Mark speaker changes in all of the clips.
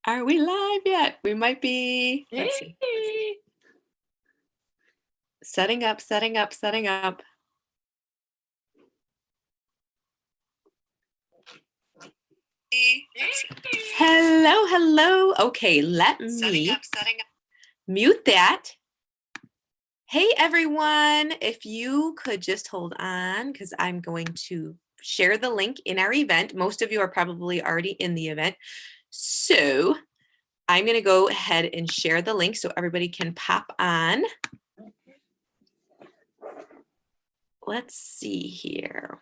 Speaker 1: Are we live yet? We might be. Let's see.
Speaker 2: Hey.
Speaker 1: Setting up, setting up, setting up. Hello, hello. Okay, let me mute that. Hey, everyone. If you could just hold on, because I'm going to share the link in our event. Most of you are probably already in the event. So I'm going to go ahead and share the link so everybody can pop on. Let's see here.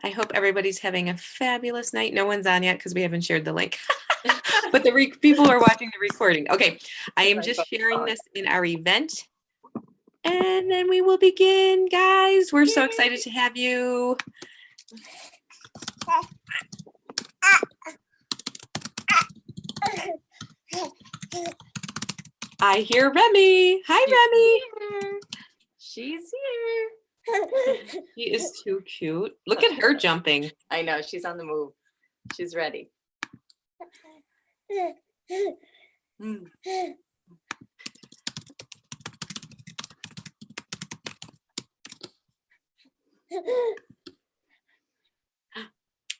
Speaker 1: I hope everybody's having a fabulous night. No one's on yet because we haven't shared the link. But the people are watching the recording. Okay, I am just sharing this in our event. And then we will begin, guys. We're so excited to have you. I hear Remy. Hi, Remy.
Speaker 2: She's here.
Speaker 1: She is too cute. Look at her jumping.
Speaker 2: I know, she's on the move. She's ready.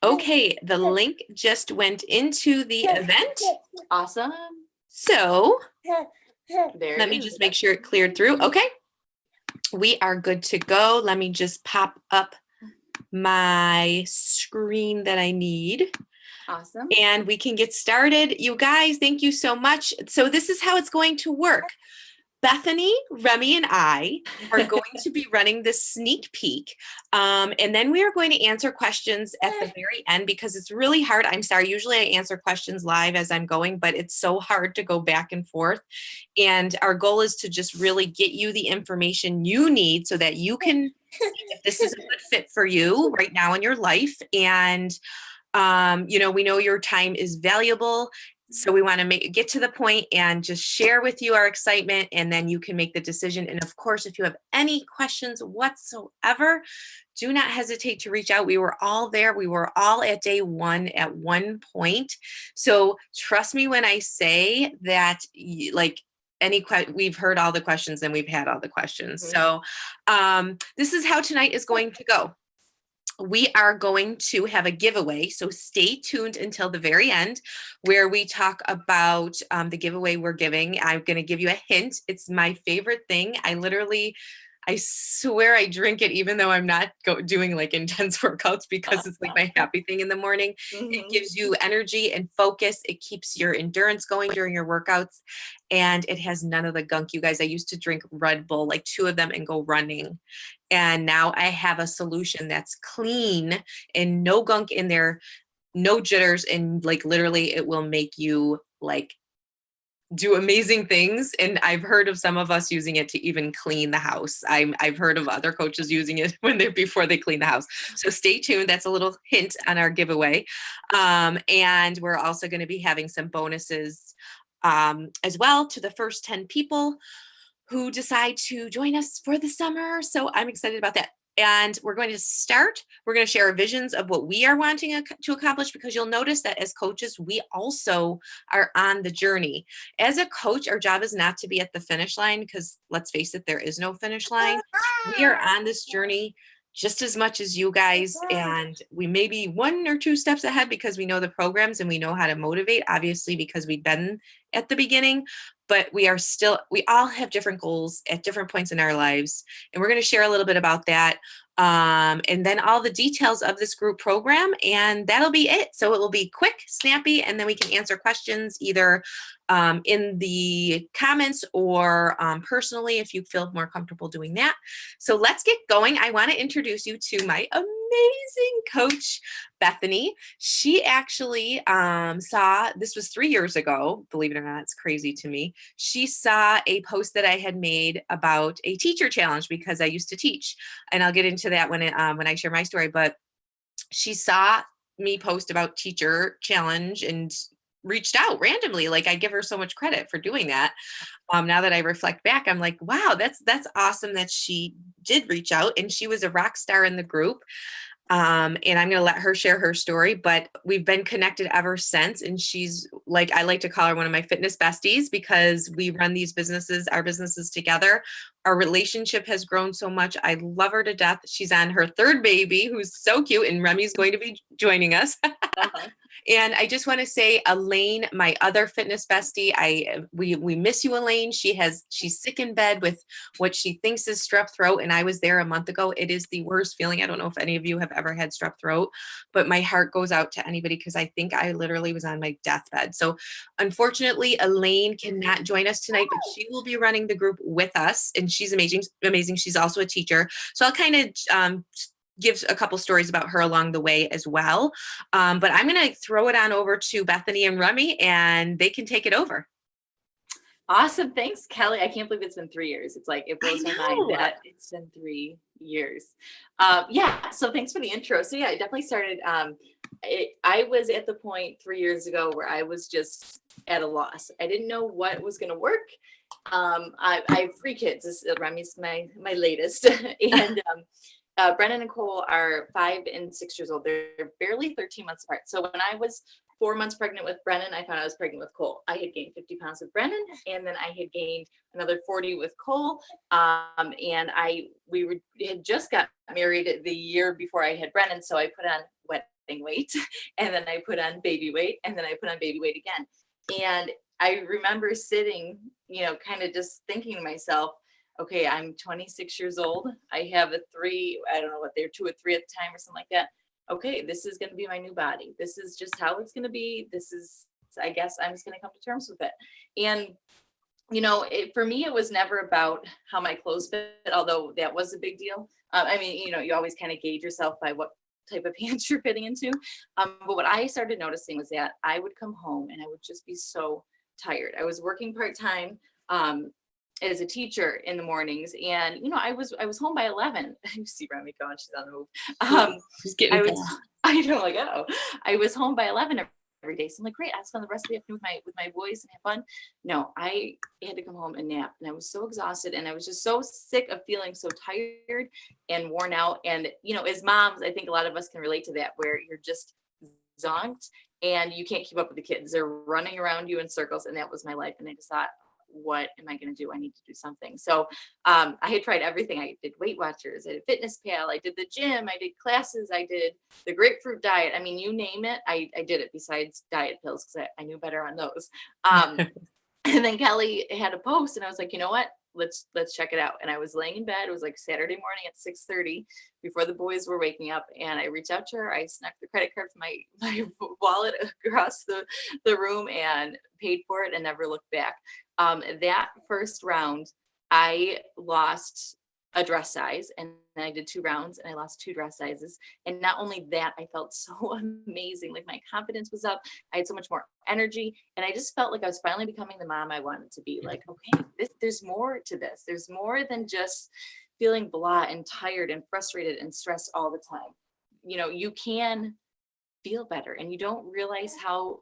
Speaker 1: Okay, the link just went into the event.
Speaker 2: Awesome.
Speaker 1: So
Speaker 2: There
Speaker 1: let me just make sure it cleared through. Okay, we are good to go. Let me just pop up my screen that I need.
Speaker 2: Awesome.
Speaker 1: And we can get started. You guys, thank you so much. So this is how it's going to work. Bethany, Remy, and I are going to be running this sneak peek. And then we are going to answer questions at the very end because it's really hard. I'm sorry, usually I answer questions live as I'm going, but it's so hard to go back and forth. And our goal is to just really get you the information you need so that you can see if this is a good fit for you right now in your life. And you know, we know your time is valuable. So we want to get to the point and just share with you our excitement, and then you can make the decision. And of course, if you have any questions whatsoever, do not hesitate to reach out. We were all there. We were all at day one at one point. So trust me when I say that, like, we've heard all the questions and we've had all the questions. So this is how tonight is going to go. We are going to have a giveaway, so stay tuned until the very end where we talk about the giveaway we're giving. I'm going to give you a hint. It's my favorite thing. I swear I drink it even though I'm not doing like intense workouts because it's like my happy thing in the morning. It gives you energy and focus. It keeps your endurance going during your workouts, and it has none of the gunk. You guys, I used to drink Red Bull, like 2 of them, and go running. And now I have a solution that's clean and no gunk in there, no jitters, and like literally it will make you like do amazing things. And I've heard of some of us using it to even clean the house. I've heard of other coaches using it before they clean the house. So stay tuned. That's a little hint on our giveaway. And we're also going to be having some bonuses as well to the first 10 people who decide to join us for the summer. So I'm excited about that. And we're going to start. We're going to share our visions of what we are wanting to accomplish, because you'll notice that as coaches, we also are on the journey. As a coach, our job is not to be at the finish line, because let's face it, there is no finish line. We are on this journey just as much as you guys, and we may be 1 or 2 steps ahead because we know the programs and we know how to motivate, obviously, because we've been at the beginning. But we all have different goals at different points in our lives. And we're going to share a little bit about that. And then all the details of this group program, and that'll be it. So it will be quick, snappy, and then we can answer questions either in the comments or personally if you feel more comfortable doing that. So let's get going. I want to introduce you to my amazing coach, Bethany. She actually saw, this was 3 years ago, believe it or not, it's crazy to me. She saw a post that I had made about a teacher challenge because I used to teach, and I'll get into that when I share my story. But she saw me post about teacher challenge and reached out randomly. Like, I give her so much credit for doing that. Now that I reflect back, I'm like, wow, that's awesome that she did reach out, and she was a rock star in the group. And I'm going to let her share her story, but we've been connected ever since. And she's like, I like to call her one of my fitness besties because we run these businesses, our businesses together. Our relationship has grown so much. I love her to death. She's on her third baby, who's so cute, and Remy's going to be joining us.
Speaker 2: Uh-huh.
Speaker 1: And I just want to say, Elaine, my other fitness bestie, we miss you, Elaine. She's sick in bed with what she thinks is strep throat, and I was there a month ago. It is the worst feeling. I don't know if any of you have ever had strep throat, but my heart goes out to anybody because I think I literally was on my deathbed. So unfortunately, Elaine cannot join us tonight, but she will be running the group with us, and she's amazing. Amazing. She's also a teacher. So I'll kind of give a couple stories about her along the way as well. But I'm going to throw it on over to Bethany and Remy, and they can take it over.
Speaker 2: Awesome. Thanks, Kelly. I can't believe it's been 3 years. It's like, it blows my mind
Speaker 1: know.
Speaker 2: that it's been 3 years. Yeah. So thanks for the intro. So yeah, I definitely started, I was at the point 3 years ago where I was just at a loss. I didn't know what was going to work. I have 3 kids. Remy's my latest. And Brennan and Cole are 5 and 6 years old. They're barely 13 months apart. So when I was 4 months pregnant with Brennan, I found I was pregnant with Cole. I had gained 50 pounds with Brennan, and then I had gained another 40 with Cole. And we had just got married the year before I had Brennan, so I put on wedding weight, and then I put on baby weight, and then I put on baby weight again. And I remember sitting, kind of just thinking to myself, okay, I'm 26 years old. I have a 3, I don't know what they're 2 or 3 at the time or something like that. Okay, this is going to be my new body. This is just how it's going to be. I guess I'm just going to come to terms with it. And, for me, it was never about how my clothes fit, although that was a big deal. You always kind of gauge yourself by what type of pants you're fitting into. But what I started noticing was that I would come home and I would just be so tired. I was working part-time. As a teacher in the mornings, and I was home by 11. You see Remy going, she's on the move.
Speaker 1: She's getting
Speaker 2: I know, like, oh, I was home by 11 every day. So I'm like, great, I'll spend the rest of the afternoon with my boys and have fun. No, I had to come home and nap, and I was so exhausted, and I was just so sick of feeling so tired and worn out. And as moms, I think a lot of us can relate to that, where you're just zonked and you can't keep up with the kids. They're running around you in circles, and that was my life. And I just thought, what am I going to do? I need to do something. So I had tried everything. I did Weight Watchers, I did Fitness Pal, I did the gym, I did classes, I did the grapefruit diet. I mean, you name it, I did it, besides diet pills, because I knew better on those. And then Kelly had a post, and I was like, you know what? Let's check it out. And I was laying in bed. It was like Saturday morning at 6:30 before the boys were waking up. And I reached out to her. I snuck the credit card from my wallet across the room and paid for it and never looked back. That first round, I lost a dress size, and I did 2 rounds and I lost 2 dress sizes. And not only that, I felt so amazing. Like, my confidence was up. I had so much more energy, and I just felt like I was finally becoming the mom I wanted to be. Like, okay, there's more to this. There's more than just feeling blah and tired and frustrated and stressed all the time. You can feel better, and you don't realize how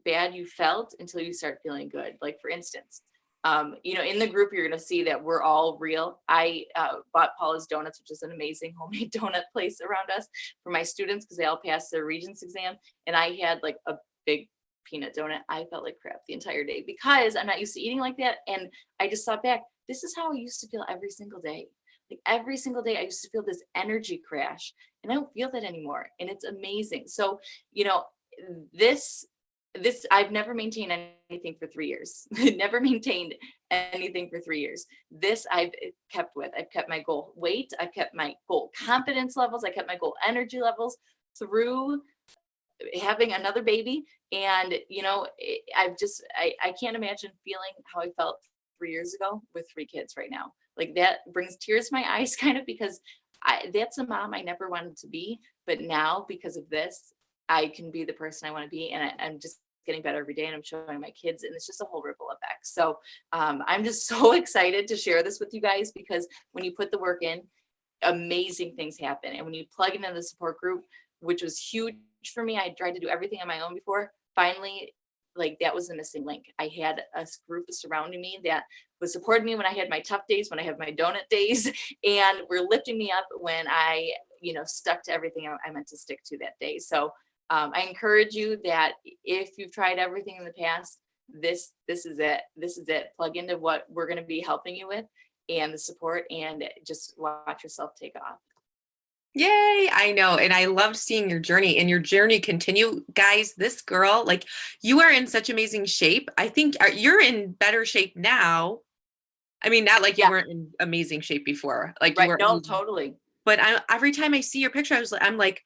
Speaker 2: bad you felt until you start feeling good. Like, for instance, in the group, you're going to see that we're all real. I bought Paula's Donuts, which is an amazing homemade donut place around us, for my students, because they all passed their Regents exam. And I had like a big peanut donut. I felt like crap the entire day because I'm not used to eating like that. And I just thought back, this is how I used to feel every single day. Like, every single day I used to feel this energy crash, and I don't feel that anymore. And it's amazing. So, this I've never maintained anything for 3 years. Never maintained anything for 3 years. This I've kept with. I've kept my goal weight. I've kept my goal confidence levels. I kept my goal energy levels through having another baby. And, I can't imagine feeling how I felt 3 years ago with 3 kids right now. Like, that brings tears to my eyes, kind of, because that's a mom I never wanted to be. But now, because of this, I can be the person I want to be. And I'm just getting better every day, and I'm showing my kids, and it's just a whole ripple effect. So I'm just so excited to share this with you guys, because when you put the work in, amazing things happen. And when you plug into the support group, which was huge for me, I tried to do everything on my own before. Finally, like, that was the missing link. I had a group surrounding me that was supporting me when I had my tough days, when I had my donut days, and were lifting me up when I stuck to everything I meant to stick to that day. So I encourage you that if you've tried everything in the past, this is it. This is it. Plug into what we're going to be helping you with and the support, and just watch yourself take off.
Speaker 1: Yay, I know. And I loved seeing your journey, and your journey continue. Guys, this girl, like, you are in such amazing shape. I think you're in better shape now. I mean, not like you
Speaker 2: Yeah.
Speaker 1: weren't in amazing shape before. Like you
Speaker 2: Right.
Speaker 1: were,
Speaker 2: No, totally.
Speaker 1: but every time I see your picture, I'm like,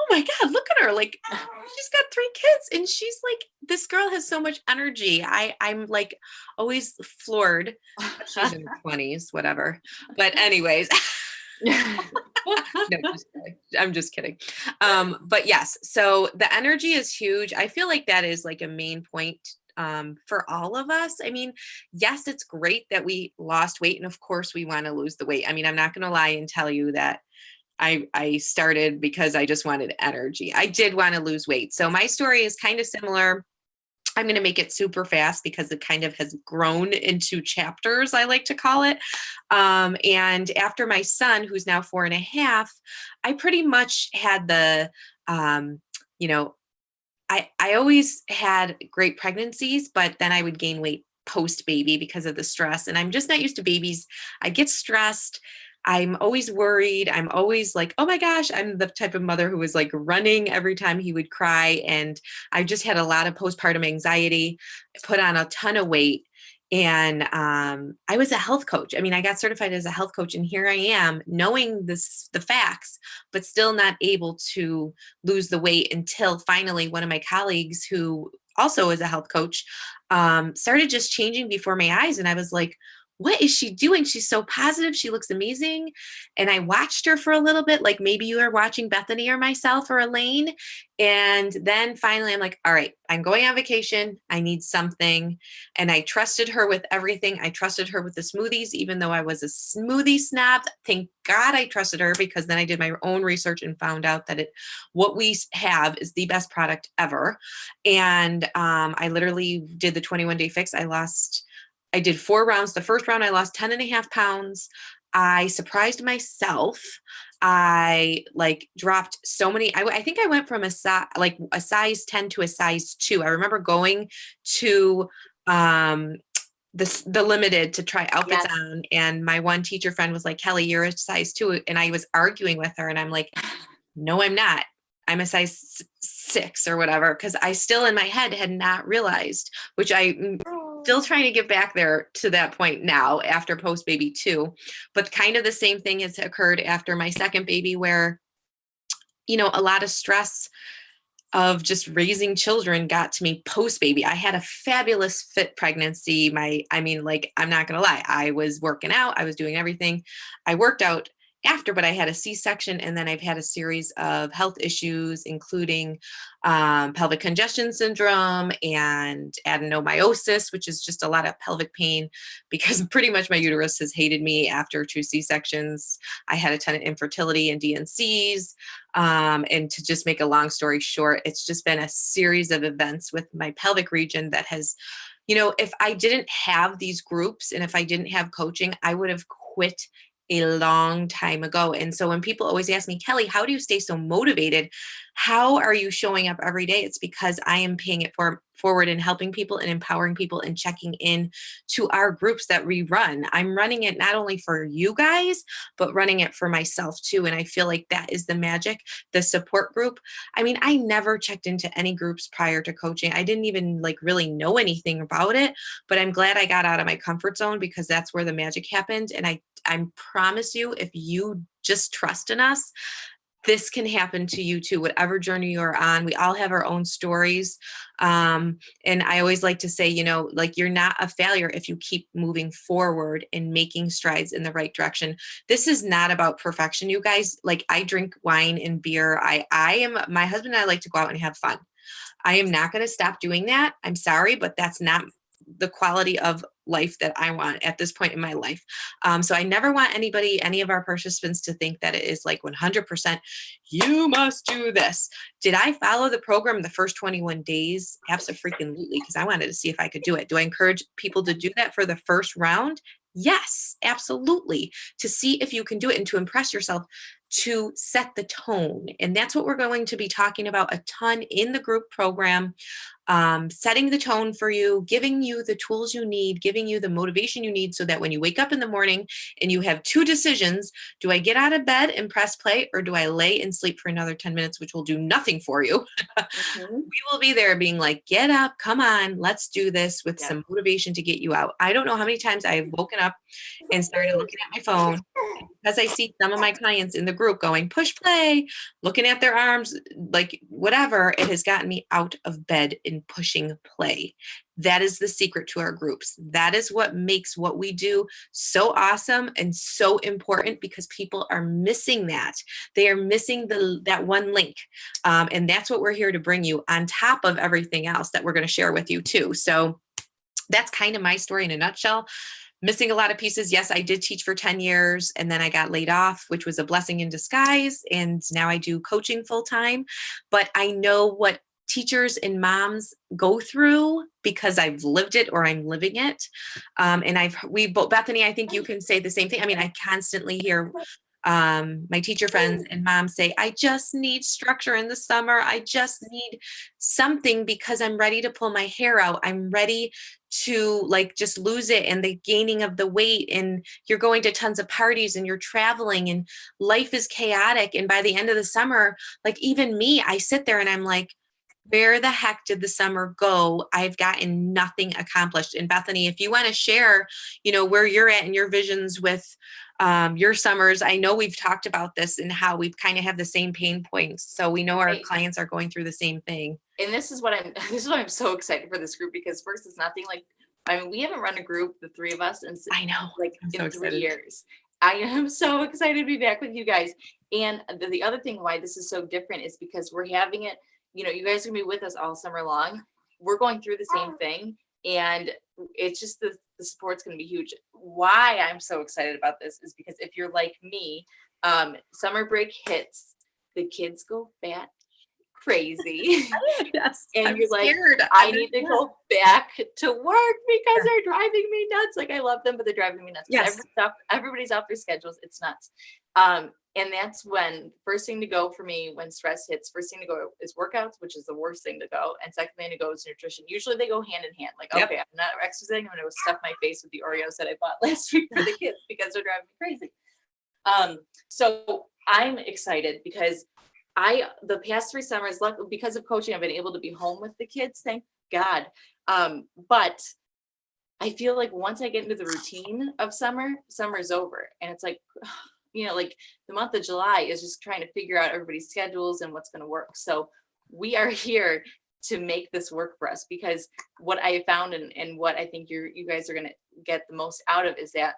Speaker 1: oh my God, look at her. Like she's got 3 kids and she's like, this girl has so much energy. I'm like always floored. She's in her 20s, whatever. But anyways, no, just kidding. I'm just kidding. But yes, so the energy is huge. I feel like that is like a main point for all of us. I mean, yes, it's great that we lost weight, and of course we want to lose the weight. I mean, I'm not going to lie and tell you that I started because I just wanted energy. I did want to lose weight. So my story is kind of similar. I'm going to make it super fast because it kind of has grown into chapters, I like to call it. And after my son, who's now 4.5, I pretty much had the, you know, I always had great pregnancies, but then I would gain weight post baby because of the stress. And I'm just not used to babies. I get stressed. I'm always worried. I'm always like, oh my gosh, I'm the type of mother who was like running every time he would cry. And I just had a lot of postpartum anxiety, put on a ton of weight. And I was a health coach. I mean, I got certified as a health coach, and here I am knowing the facts, but still not able to lose the weight until finally one of my colleagues, who also is a health coach, started just changing before my eyes. And I was like, what is she doing? She's so positive. She looks amazing. And I watched her for a little bit, like maybe you are watching Bethany or myself or Elaine. And then finally I'm like, all right, I'm going on vacation. I need something. And I trusted her with everything. I trusted her with the smoothies, even though I was a smoothie snob. Thank God I trusted her, because then I did my own research and found out that what we have is the best product ever. And I literally did the 21-day fix. I did 4 rounds. The first round, I lost 10.5 pounds. I surprised myself. I like dropped so many. I think I went from a size 10 to a size 2. I remember going to the Limited to try outfits
Speaker 2: Yes.
Speaker 1: on, and my one teacher friend was like, Kelly, you're a size 2. And I was arguing with her, and I'm like, no, I'm not. I'm a size 6 or whatever, because I still in my head had not realized, which I still trying to get back there to that point now after post baby 2. But kind of the same thing has occurred after my second baby, where, a lot of stress of just raising children got to me post baby. I had a fabulous fit pregnancy. I'm not going to lie. I was working out. I was doing everything. I worked out after, but I had a C-section, and then I've had a series of health issues, including pelvic congestion syndrome and adenomyosis, which is just a lot of pelvic pain, because pretty much my uterus has hated me after 2 C-sections. I had a ton of infertility and DNCs. And to just make a long story short, it's just been a series of events with my pelvic region that has, if I didn't have these groups and if I didn't have coaching, I would have quit a long time ago. And so when people always ask me, Kelly, how do you stay so motivated? How are you showing up every day? It's because I am paying it forward and helping people and empowering people and checking in to our groups that we run. I'm running it not only for you guys, but running it for myself too. And I feel like that is the magic, the support group. I mean, I never checked into any groups prior to coaching. I didn't even really know anything about it, but I'm glad I got out of my comfort zone, because that's where the magic happened. And I promise you, if you just trust in us, this can happen to you too, whatever journey you're on. We all have our own stories. And I always like to say, you're not a failure if you keep moving forward and making strides in the right direction. This is not about perfection, you guys. Like, I drink wine and beer. My husband and I like to go out and have fun. I am not going to stop doing that. I'm sorry, but that's not the quality of life that I want at this point in my life. So I never want any of our participants to think that it is like 100%, you must do this. Did I follow the program the first 21 days? Absolutely, because I wanted to see if I could do it. Do I encourage people to do that for the first round? Yes, absolutely. To see if you can do it and to impress yourself. to set the tone. And that's what we're going to be talking about a ton in the group program. Setting the tone for you, giving you the tools you need, giving you the motivation you need so that when you wake up in the morning and you have two decisions, do I get out of bed and press play, or do I lay and sleep for another 10 minutes, which will do nothing for you?
Speaker 2: Mhm.
Speaker 1: We will be there being like, get up, come on, let's do this, with
Speaker 2: Yeah.
Speaker 1: some motivation to get you out. I don't know how many times I've woken up and started looking at my phone, because I see some of my clients in the group going push play, looking at their arms, like whatever, it has gotten me out of bed and pushing play. That is the secret to our groups. That is what makes what we do so awesome and so important, because people are missing that. They are missing that one link. And that's what we're here to bring you on top of everything else that we're going to share with you too. So that's kind of my story in a nutshell. Missing a lot of pieces. Yes, I did teach for 10 years and then I got laid off, which was a blessing in disguise. And now I do coaching full time. But I know what teachers and moms go through because I've lived it, or I'm living it. And we both, Bethany, I think you can say the same thing. I mean, I constantly hear my teacher friends and moms say, I just need structure in the summer. I just need something because I'm ready to pull my hair out. I'm ready to like just lose it, and the gaining of the weight, and you're going to tons of parties and you're traveling and life is chaotic. And by the end of the summer, like even me, I sit there and I'm like, where the heck did the summer go? I've gotten nothing accomplished. And Bethany, if you want to share, where you're at and your visions with your summers, I know we've talked about this and how we kind of have the same pain points. So we know our
Speaker 2: Right.
Speaker 1: clients are going through the same thing.
Speaker 2: And this is what I'm so excited for this group, because first, it's nothing like, I mean, we haven't run a group, the three of us,
Speaker 1: I know.
Speaker 2: like
Speaker 1: I'm so
Speaker 2: in 3
Speaker 1: excited.
Speaker 2: years. I am so excited to be back with you guys. And the other thing why this is so different is because we're having it, you guys are gonna be with us all summer long. We're going through the same thing, and it's just the support's gonna be huge. Why I'm so excited about this is because if you're like me, summer break hits, the kids go bat crazy.
Speaker 1: Yes,
Speaker 2: And
Speaker 1: I'm
Speaker 2: you're like,
Speaker 1: scared.
Speaker 2: I need to go back to work because they're driving me nuts. Like, I love them, but they're driving me nuts.
Speaker 1: Yes.
Speaker 2: Everybody's off their schedules. It's nuts. And that's when first thing to go for me when stress hits, first thing to go is workouts, which is the worst thing to go. And second thing to go is nutrition. Usually they go hand in hand. Like,
Speaker 1: Yep.
Speaker 2: okay, I'm not exercising. I'm going to stuff my face with the Oreos that I bought last week for the kids because they're driving me crazy. So I'm excited because the past 3 summers, because of coaching, I've been able to be home with the kids, thank God. But I feel like once I get into the routine of summer's over. And it's like, like the month of July is just trying to figure out everybody's schedules and what's going to work. So we are here to make this work for us, because what I found and what I think you guys are going to get the most out of is that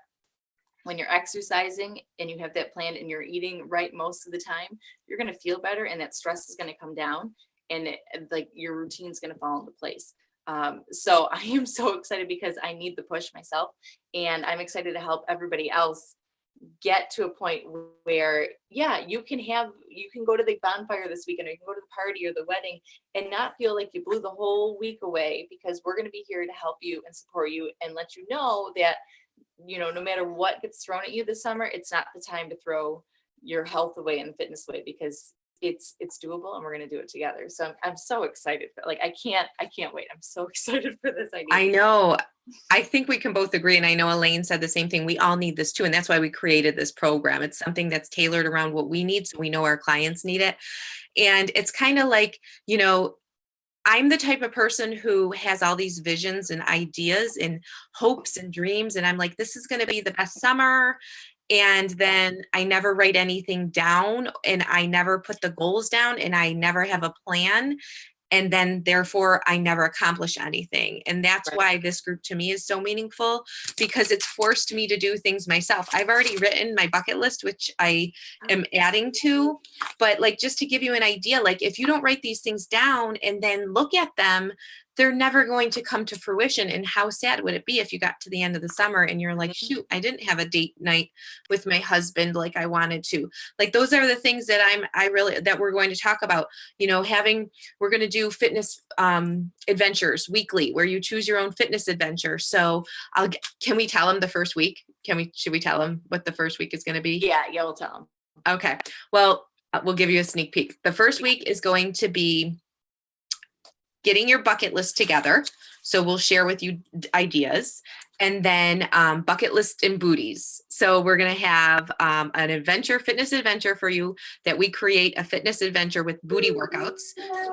Speaker 2: when you're exercising and you have that planned and you're eating right most of the time, you're going to feel better, and that stress is going to come down, and like your routine is going to fall into place. So I am so excited because I need the push myself, and I'm excited to help everybody else get to a point where, yeah, you can go to the bonfire this weekend, or you can go to the party or the wedding and not feel like you blew the whole week away, because we're going to be here to help you and support you and let you know that no matter what gets thrown at you this summer, it's not the time to throw your health away and fitness away, because it's doable and we're going to do it together. So I'm so excited. Like, I can't wait. I'm so excited for this idea.
Speaker 1: I know. I think we can both agree. And I know Elaine said the same thing. We all need this too. And that's why we created this program. It's something that's tailored around what we need, so we know our clients need it. And it's kind of like, I'm the type of person who has all these visions and ideas and hopes and dreams. And I'm like, this is going to be the best summer. And then I never write anything down, and I never put the goals down, and I never have a plan. And then therefore I never accomplish anything. And that's
Speaker 2: Right.
Speaker 1: why this group to me is so meaningful, because it's forced me to do things myself. I've already written my bucket list, which I am adding to, but like, just to give you an idea, like if you don't write these things down and then look at them, they're never going to come to fruition. And how sad would it be if you got to the end of the summer and you're like, shoot, I didn't have a date night with my husband like I wanted to. Like, those are the things that that we're going to talk about, we're going to do fitness adventures weekly, where you choose your own fitness adventure. So can we tell them the first week? Should we tell them what the first week is going to be?
Speaker 2: Yeah, we'll tell them.
Speaker 1: Okay. Well, we'll give you a sneak peek. The first week is going to be getting your bucket list together. So we'll share with you ideas, and then bucket list and booties. So we're going to have an adventure, fitness adventure for you, that we create a fitness adventure with booty workouts.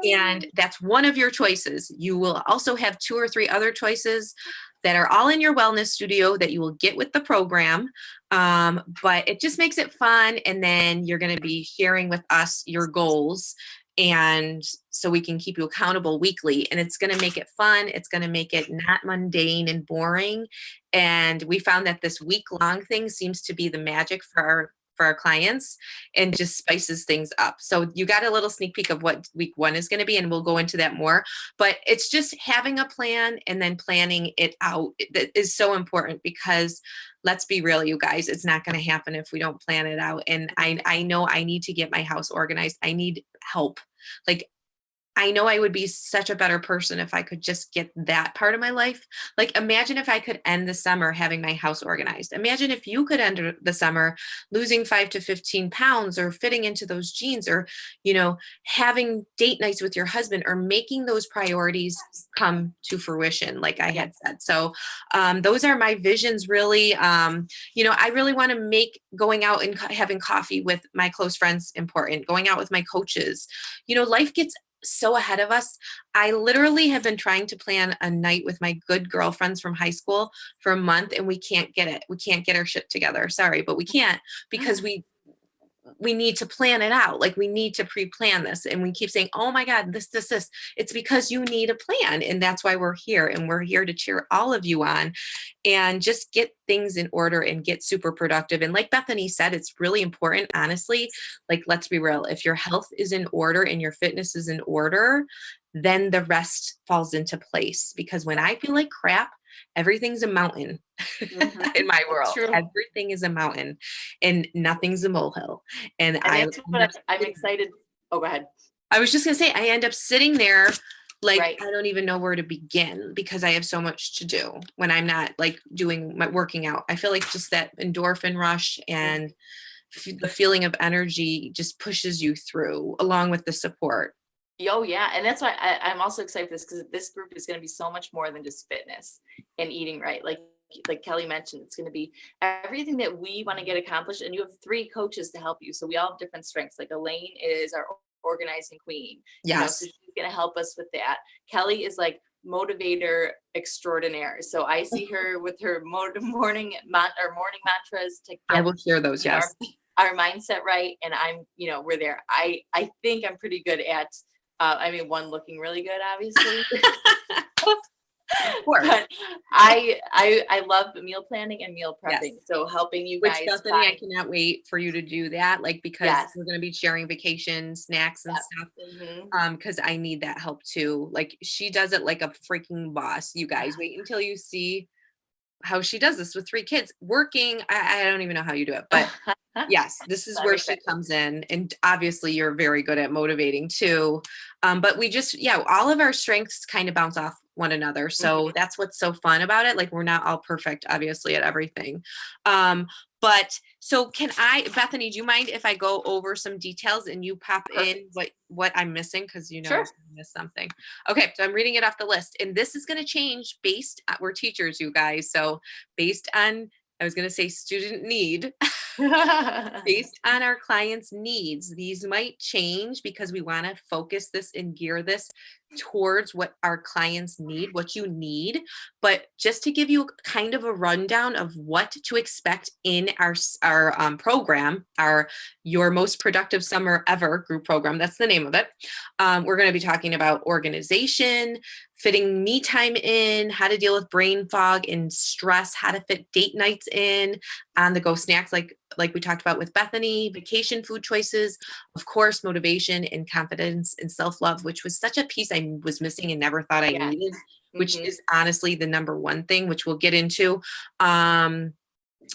Speaker 1: And that's one of your choices. You will also have 2 or 3 other choices that are all in your wellness studio that you will get with the program. But it just makes it fun. And then you're going to be sharing with us your goals, and so we can keep you accountable weekly, and it's going to make it fun. It's going to make it not mundane and boring. And we found that this week-long thing seems to be the magic for our clients, and just spices things up. So you got a little sneak peek of what week 1 is going to be, and we'll go into that more. But it's just having a plan and then planning it out that is so important, because let's be real, you guys, it's not going to happen if we don't plan it out. And I know I need to get my house organized. I need help. Like, I know I would be such a better person if I could just get that part of my life. Like, imagine if I could end the summer having my house organized. Imagine if you could end the summer losing 5 to 15 pounds, or fitting into those jeans, or, having date nights with your husband, or making those priorities come to fruition, like I had said. So those are my visions, really. I really want to make going out and having coffee with my close friends important, going out with my coaches. Life gets so ahead of us. I literally have been trying to plan a night with my good girlfriends from high school for a month, and we can't get it. We can't get our shit together. Sorry, but we can't, because we need to plan it out. Like, we need to pre-plan this, and we keep saying, oh my God, this. It's because you need a plan, and that's why we're here, and we're here to cheer all of you on, and just get things in order and get super productive. And like Bethany said, it's really important, honestly. Like, let's be real, if your health is in order and your fitness is in order, then the rest falls into place. Because when I feel like crap, everything's a mountain. In my world.
Speaker 2: True.
Speaker 1: Everything is a mountain, and nothing's a molehill. And
Speaker 2: that's what I'm excited. Oh, go ahead.
Speaker 1: I was just gonna say, I end up sitting there like,
Speaker 2: Right.
Speaker 1: I don't even know where to begin, because I have so much to do when I'm not like doing my working out. I feel like just that endorphin rush and the feeling of energy just pushes you through, along with the support.
Speaker 2: Oh yeah, and that's why I'm also excited for this, because this group is going to be so much more than just fitness and eating right. Like Kelly mentioned, it's going to be everything that we want to get accomplished. And you have 3 coaches to help you, so we all have different strengths. Like, Elaine is our organizing queen.
Speaker 1: Yes.
Speaker 2: So she's going to help us with that. Kelly is like motivator extraordinaire. So I see her with her morning mantras to
Speaker 1: I
Speaker 2: get
Speaker 1: will share those. Yes.
Speaker 2: our mindset right. And I'm, we're there. I think I'm pretty good at. One, looking really good, obviously.
Speaker 1: Of course.
Speaker 2: But I love meal planning and meal prepping.
Speaker 1: Yes.
Speaker 2: So helping you
Speaker 1: Which,
Speaker 2: guys.
Speaker 1: Bethany, I cannot wait for you to do that. Like, because
Speaker 2: Yes.
Speaker 1: we're going to be sharing vacation snacks and stuff. Because I need that help too. Like, she does it like a freaking boss. You guys, wait until you see how she does this with 3 kids working. I don't even know how you do it, but yes, this is where she comes in. And obviously you're very good at motivating too. But we just, all of our strengths kind of bounce off one another. So that's what's so fun about it. Like, we're not all perfect, obviously, at everything. But so Bethany, do you mind if I go over some details and you pop in what I'm missing? Because
Speaker 2: Sure.
Speaker 1: I missed something. Okay, so I'm reading it off the list, and this is going to change we're teachers, you guys. So based on, I was going to say student need, based on our clients' needs, these might change, because we want to focus this and gear this towards what our clients need, what you need. But just to give you kind of a rundown of what to expect in our program, our Your Most Productive Summer Ever group program, that's the name of it. We're going to be talking about organization, fitting me time in, how to deal with brain fog and stress, how to fit date nights in, on the go snacks like we talked about with Bethany, vacation food choices, of course, motivation and confidence and self-love, which was such a piece I was missing and never thought I needed, which is honestly the number one thing, which we'll get into.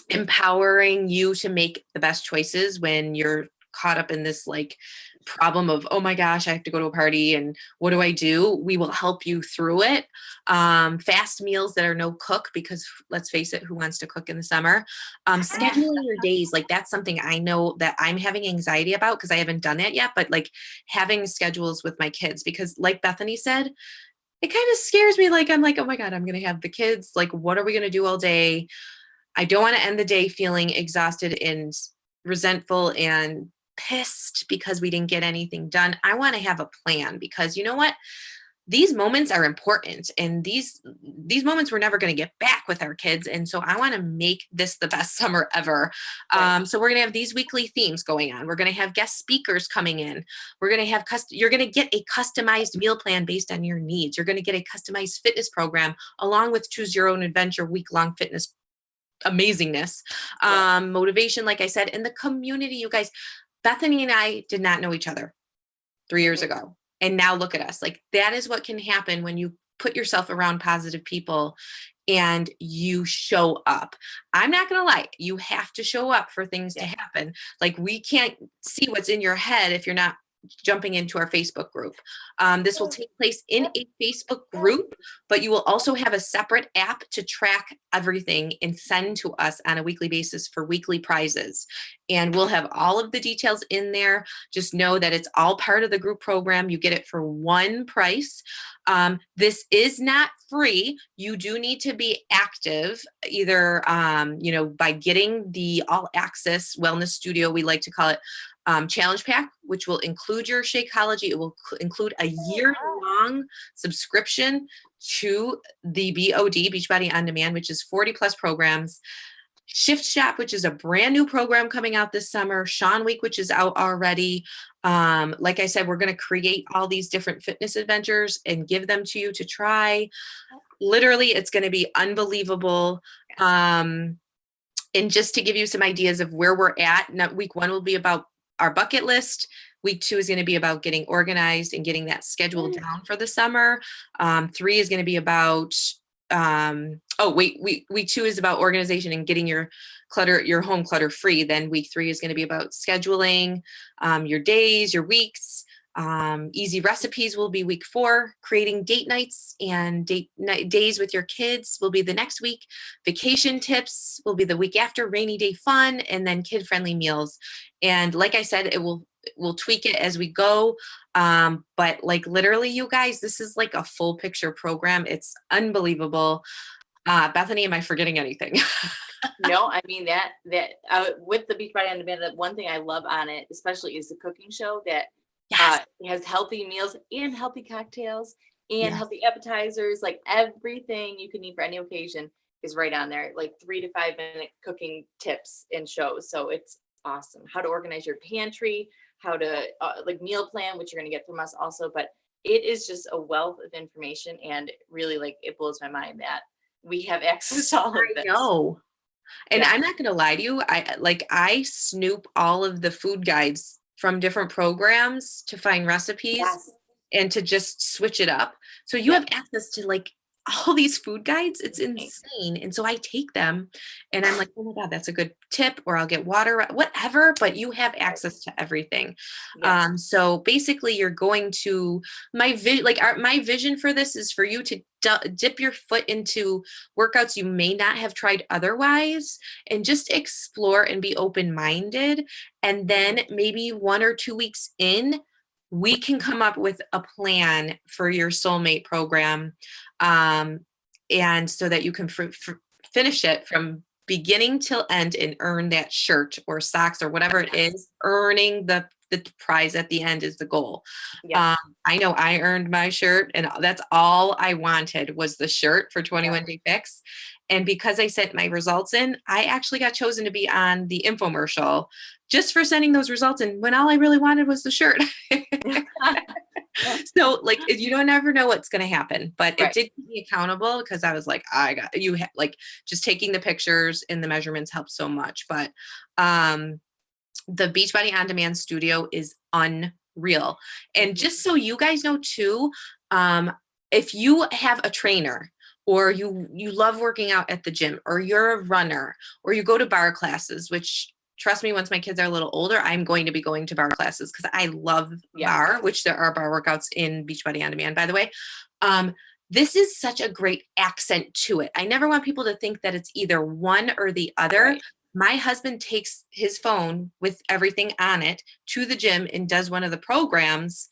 Speaker 1: Empowering you to make the best choices when you're caught up in this like problem of, oh my gosh, I have to go to a party and what do I do? We will help you through it. Fast meals that are no cook, because let's face it, who wants to cook in the summer? Scheduling your days, like that's something I know that I'm having anxiety about because I haven't done that yet, but like having schedules with my kids, because like Bethany said, it kind of scares me. Like, I'm like, oh my God, I'm going to have the kids. Like, what are we going to do all day? I don't want to end the day feeling exhausted and resentful and pissed because we didn't get anything done. I want to have a plan, because you know what? These moments are important, and these moments we're never going to get back with our kids, and so I want to make this the best summer ever. So we're going to have these weekly themes going on. We're going to have guest speakers coming in. We're going to have you're going to get a customized meal plan based on your needs. You're going to get a customized fitness program along with Choose Your Own Adventure week-long fitness amazingness. Motivation, like I said, in the community. You guys, Bethany and I did not know each other 3 years ago. And now look at us. Like, that is what can happen when you put yourself around positive people and you show up. I'm not going to lie. You have to show up for things to happen. Like, we can't see what's in your head if you're not jumping into our Facebook group. This will take place in a Facebook group, but you will also have a separate app to track everything and send to us on a weekly basis for weekly prizes. And we'll have all of the details in there. Just know that it's all part of the group program. You get it for one price. This is not free. You do need to be active, either, by getting the all access wellness studio, we like to call it, challenge pack, which will include your Shakeology. It will include a year-long subscription to the BOD, Beachbody On Demand, which is 40 plus programs. Shift Shop, which is a brand new program coming out this summer. Sean Week, which is out already. Like I said, we're going to create all these different fitness adventures and give them to you to try. Literally, it's going to be unbelievable. And just to give you some ideas of where we're at, now, week 1 will be about our bucket list. Week 2 is going to be about getting organized and getting that schedule down for the summer. 3 is going to be about, week 2 is about organization and getting your home clutter free. Then week 3 is going to be about scheduling your days, your weeks. Easy recipes will be week 4. Creating date nights and days with your kids will be the next week. Vacation tips will be the week after. Rainy day fun, and then kid-friendly meals. And like I said, we'll tweak it as we go. But like, literally, you guys, this is like a full picture program. It's unbelievable. Bethany, am I forgetting anything?
Speaker 2: No, I mean that with the Beachbody On Demand, that one thing I love on it, especially, is the cooking show that it has healthy meals and healthy cocktails and healthy appetizers. Like, everything you can eat for any occasion is right on there. Like 3 to 5 minute cooking tips and shows. So it's awesome. How to organize your pantry, how to like meal plan, which you're going to get from us also. But it is just a wealth of information, and really, like, it blows my mind that we have access to all of this.
Speaker 1: I know. And I'm not going to lie to you. I snoop all of the food guides from different programs to find recipes and to just switch it up. So you have access to like all these food guides. It's insane. And so I take them and I'm like, oh my God, that's a good tip, or I'll get water, whatever, but you have access to everything. So basically you're going to, my vision for this is for you to dip your foot into workouts you may not have tried otherwise, and just explore and be open-minded. And then maybe 1 or 2 weeks in, we can come up with a plan for your soulmate program. And so that you can finish it from beginning till end and earn that shirt or socks or whatever it is. Earning the prize at the end is the goal. I know I earned my shirt, and that's all I wanted was the shirt for 21 Day Fix. And because I sent my results in, I actually got chosen to be on the infomercial just for sending those results in, when all I really wanted was the shirt. So like, you don't ever know what's going to happen, but it did keep me accountable, because I was like, just taking the pictures and the measurements helped so much. But the Beachbody On Demand studio is unreal. And just so you guys know too, if you have a trainer, or you love working out at the gym, or you're a runner, or you go to bar classes, which trust me, once my kids are a little older, I'm going to be going to barre classes because I love
Speaker 2: Yes.
Speaker 1: barre, which there are barre workouts in Beachbody On Demand, by the way. This is such a great accent to it. I never want people to think that it's either one or the other.
Speaker 2: Right.
Speaker 1: My husband takes his phone with everything on it to the gym and does one of the programs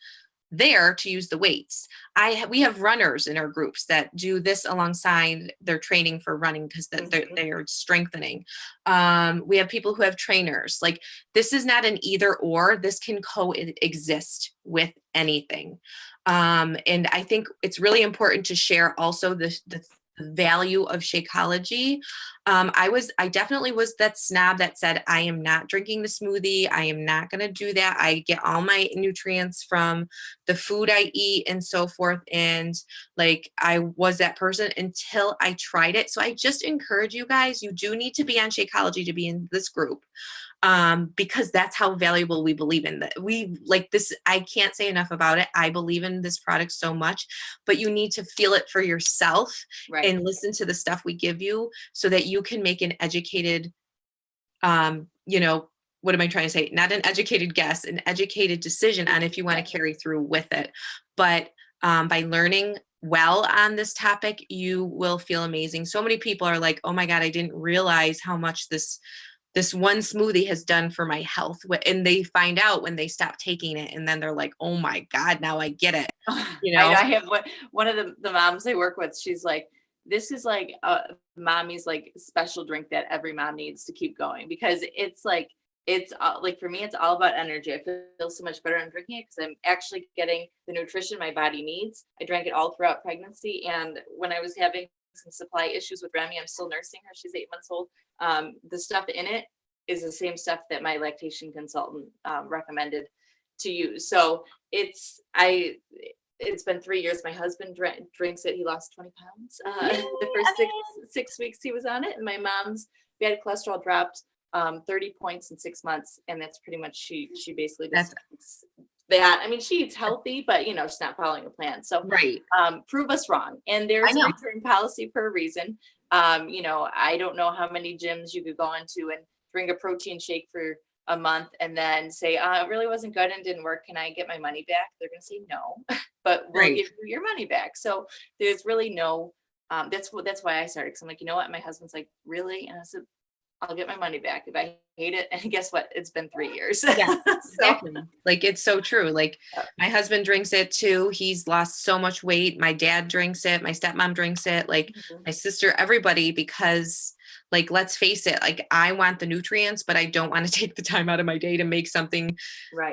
Speaker 1: there to use the weights. We have runners in our groups that do this alongside their training for running because they are strengthening. We have people who have trainers. Like, this is not an either or. This can coexist with anything. And I think it's really important to share also the value of Shakeology. I definitely was that snob that said, I am not drinking the smoothie. I am not going to do that. I get all my nutrients from the food I eat and so forth. And like, I was that person until I tried it. So I just encourage you guys, you do need to be on Shakeology to be in this group. Because that's how valuable we believe in that. We like this. I can't say enough about it. I believe in this product so much, but you need to feel it for yourself and listen to the stuff we give you so that you can make an educated, what am I trying to say? Not an educated guess, an educated decision on if you want to carry through with it. But by learning well on this topic, you will feel amazing. So many people are like, oh my God, I didn't realize how much this one smoothie has done for my health. And they find out when they stop taking it. And then they're like, oh my God, now I get it.
Speaker 2: I have one of the moms I work with. She's like, this is like mommy's like special drink that every mom needs to keep going, because it's like for me, it's all about energy. I feel so much better on drinking it because I'm actually getting the nutrition my body needs. I drank it all throughout pregnancy. And when I was having some supply issues with Remy, I'm still nursing her. She's 8 months old. The stuff in it is the same stuff that my lactation consultant recommended to use. So it's been 3 years. My husband drinks it. He lost 20 pounds the first six weeks he was on it. And my mom's bad cholesterol dropped 30 points in 6 months. And that's pretty much, she basically just that. I mean, she eats healthy, but she's not following a plan. So prove us wrong. And there's a return policy for a reason. I don't know how many gyms you could go into and drink a protein shake for a month and then say, it really wasn't good and didn't work. Can I get my money back? They're going to say no, but we'll give you your money back. So there's really no, that's why I started. Cause I'm like, you know what? My husband's like, really? And I said, I'll get my money back if I hate it. And guess what? It's been 3 years.
Speaker 1: Yeah, exactly. Like, it's so true. Like, my husband drinks it too. He's lost so much weight. My dad drinks it. My stepmom drinks it. Like, my sister, everybody, because like, let's face it, like, I want the nutrients, but I don't want to take the time out of my day to make something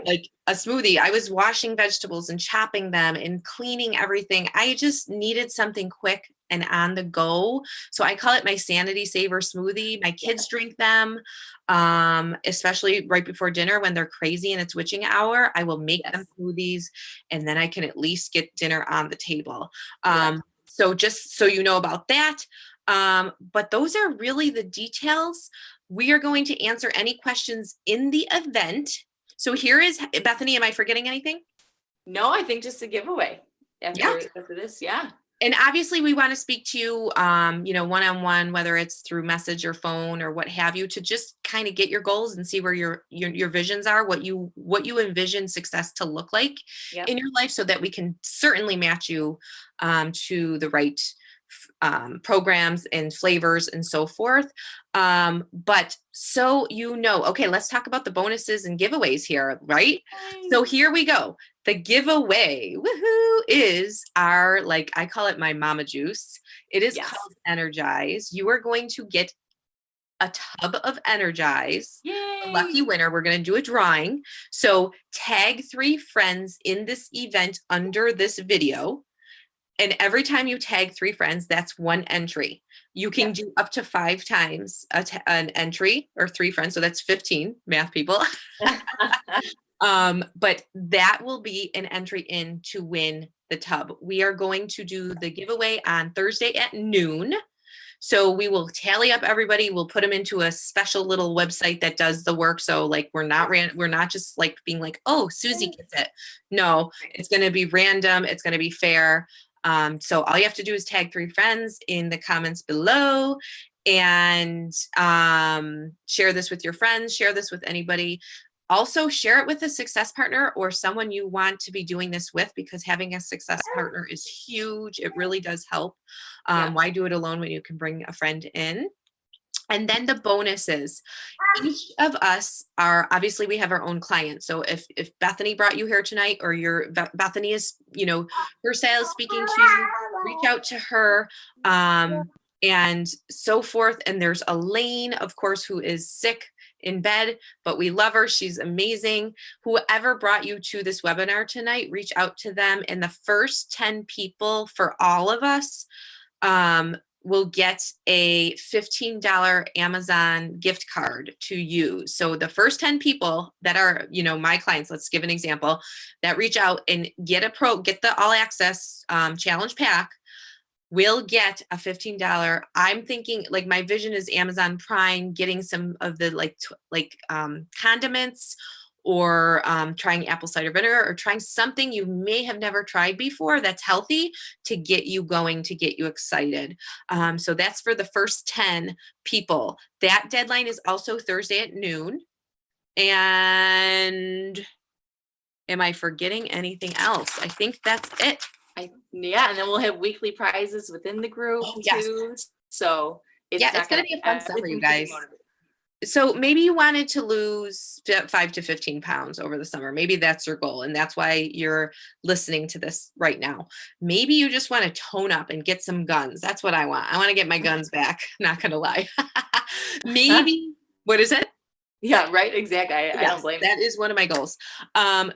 Speaker 1: like a smoothie. I was washing vegetables and chopping them and cleaning everything. I just needed something quick and on the go. So I call it my sanity saver smoothie. My kids drink them, especially right before dinner when they're crazy and it's witching hour. I will make them smoothies, and then I can at least get dinner on the table. So just so you know about that. But those are really the details. We are going to answer any questions in the event. So here is Bethany. Am I forgetting anything?
Speaker 2: No, I think just a giveaway after this. Yeah.
Speaker 1: And obviously we want to speak to you, one-on-one, whether it's through message or phone or what have you, to just kind of get your goals and see where your visions are, what you envision success to look like in your life, so that we can certainly match you to the right programs and flavors and so forth. But so, okay, let's talk about the bonuses and giveaways here, right? So here we go. The giveaway, woohoo, is our, like, I call it my mama juice. It is called Energize. You are going to get a tub of Energize.
Speaker 2: Yay!
Speaker 1: A lucky winner. We're going to do a drawing. So tag 3 friends in this event under this video. And every time you tag 3 friends, that's 1 entry. You can do up to 5 times an entry, or 3 friends. So that's 15, math people. But that will be an entry in to win the tub. We are going to do the giveaway on Thursday at noon. So we will tally up everybody. We'll put them into a special little website that does the work. So like, we're not just like being like, oh, Susie gets it. No, it's going to be random. It's going to be fair. So all you have to do is tag 3 friends in the comments below, and share this with your friends, share this with anybody. Also share it with a success partner or someone you want to be doing this with, because having a success partner is huge. It really does help.
Speaker 2: Yeah.
Speaker 1: Why do it alone when you can bring a friend in? And then the bonuses. Each of us are, obviously we have our own clients. So if Bethany brought you here tonight, or Bethany is, her sales speaking to you, reach out to her, and so forth. And there's Elaine, of course, who is sick in bed, but we love her. She's amazing. Whoever brought you to this webinar tonight, reach out to them. And the first 10 people for all of us, will get a $15 Amazon gift card to use. So the first 10 people that are, my clients, let's give an example, that reach out and get the all access challenge pack, will get a $15. I'm thinking, like, my vision is Amazon Prime, getting some of the condiments, or trying apple cider vinegar, or trying something you may have never tried before that's healthy, to get you going, to get you excited. So that's for the first 10 people. That deadline is also Thursday at noon. And am I forgetting anything else? I think that's it.
Speaker 2: Yeah, and then we'll have weekly prizes within the group too. So it's
Speaker 1: going to be a fun summer, you guys. So maybe you wanted to lose 5 to 15 pounds over the summer. Maybe that's your goal, and that's why you're listening to this right now. Maybe you just want to tone up and get some guns. That's what I want. I want to get my guns back. Not going to lie. Maybe, what is it?
Speaker 2: Yeah, right. Exactly. I don't blame you.
Speaker 1: That is one of my goals.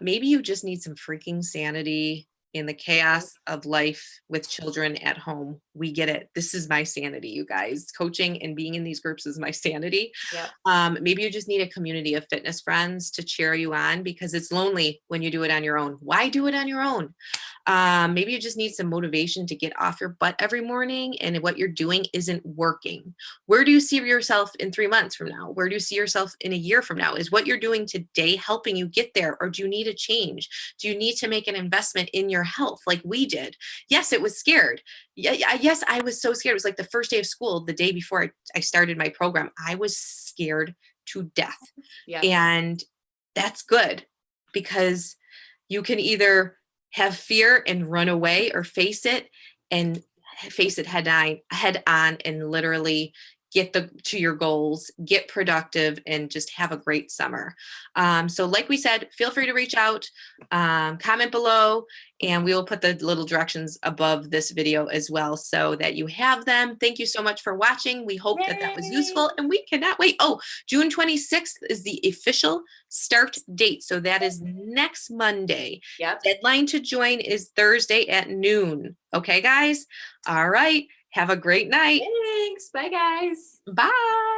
Speaker 1: Maybe you just need some freaking sanity in the chaos of life with children at home. We get it. This is my sanity, you guys. Coaching and being in these groups is my sanity.
Speaker 2: Yeah.
Speaker 1: Maybe you just need a community of fitness friends to cheer you on, because it's lonely when you do it on your own. Why do it on your own? Maybe you just need some motivation to get off your butt every morning, and what you're doing isn't working. Where do you see yourself in 3 months from now? Where do you see yourself in a year from now? Is what you're doing today helping you get there? Or do you need a change? Do you need to make an investment in your health like we did? Yes, it was scared. Yes, I was so scared. It was like the first day of school, the day before I started my program. I was scared to death.
Speaker 2: Yeah.
Speaker 1: And that's good, because you can either have fear and run away, or face it head on, and literally get to your goals, get productive, and just have a great summer. So like we said, feel free to reach out, comment below, and we will put the little directions above this video as well, so that you have them. Thank you so much for watching. We hope that was useful, and we cannot wait. Oh, June 26th is the official start date. So that is next Monday.
Speaker 2: Yep.
Speaker 1: Deadline to join is Thursday at noon. Okay, guys? All right. Have a great night.
Speaker 2: Thanks. Bye, guys.
Speaker 1: Bye.